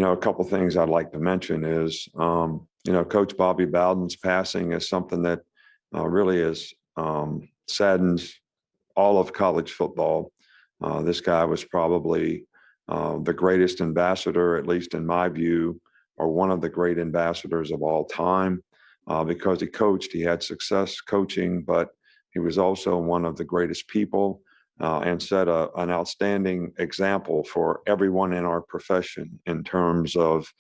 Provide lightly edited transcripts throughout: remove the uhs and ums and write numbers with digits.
A couple of things I'd like to mention is, Coach Bobby Bowden's passing is something that really saddens all of college football. This guy was probably the greatest ambassador, at least in my view, or one of the great ambassadors of all time, because he coached. He had success coaching, but he was also one of the greatest people and set an outstanding example for everyone in our profession in terms of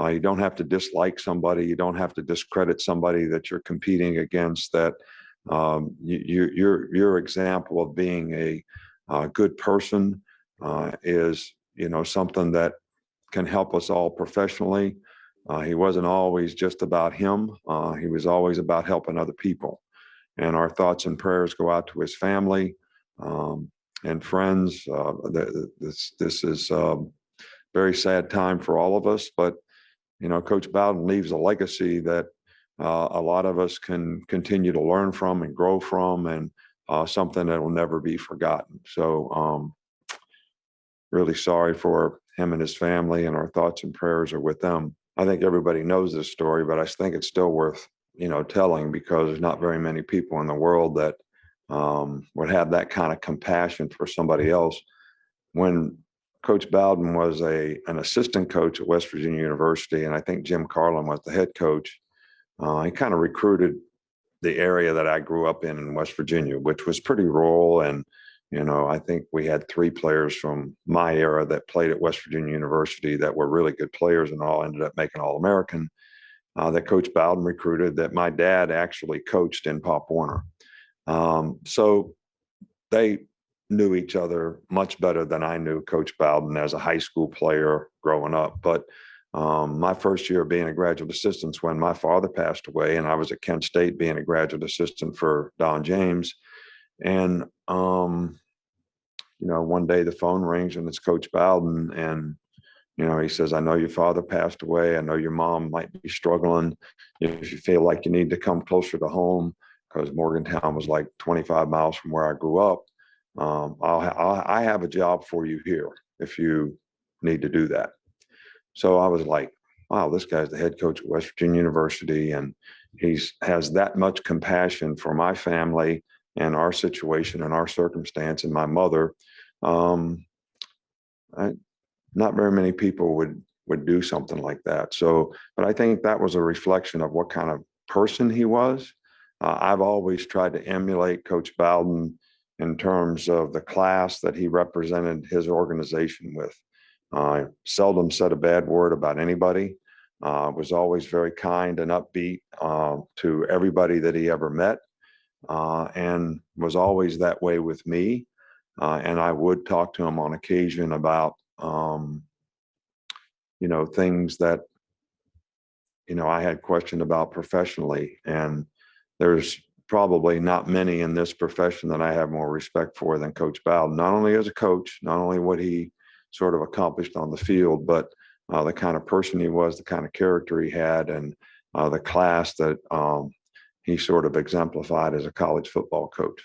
you don't have to dislike somebody, you don't have to discredit somebody that you're competing against. That your example of being a good person is something that can help us all professionally. He wasn't always just about him. He was always about helping other people. And our thoughts and prayers go out to his family and friends. This is a very sad time for all of us, but Coach Bowden leaves a legacy that a lot of us can continue to learn from and grow from, and something that will never be forgotten. So really sorry for him and his family, and our thoughts and prayers are with them. I think everybody knows this story, but I think it's still worth telling, because there's not very many people in the world that would have that kind of compassion for somebody else. When Coach Bowden was an assistant coach at West Virginia University, and I think Jim Carlin was the head coach, he kind of recruited the area that I grew up in West Virginia, which was pretty rural. And, I think we had 3 players from my era that played at West Virginia University that were really good players and all ended up making All-American. That Coach Bowden recruited, that my dad actually coached in Pop Warner. So they knew each other much better than I knew Coach Bowden as a high school player growing up. But my first year of being a graduate assistant, when my father passed away, and I was at Kent State being a graduate assistant for Don James. And, one day the phone rings and it's Coach Bowden, and he says, "I know your father passed away. I know your mom might be struggling. If you feel like you need to come closer to home," because Morgantown was like 25 miles from where I grew up, I have a job for you here if you need to do that. So I was like, wow, this guy's the head coach at West Virginia University, and he has that much compassion for my family and our situation and our circumstance and my mother. Not very many people would do something like that. So, but I think that was a reflection of what kind of person he was. I've always tried to emulate Coach Bowden in terms of the class that he represented his organization with. Seldom said a bad word about anybody. Was always very kind and upbeat to everybody that he ever met, and was always that way with me. And I would talk to him on occasion about things that I had questioned about professionally. And there's probably not many in this profession that I have more respect for than Coach Bowden, not only as a coach, not only what he sort of accomplished on the field, but the kind of person he was, the kind of character he had, and the class that he sort of exemplified as a college football coach.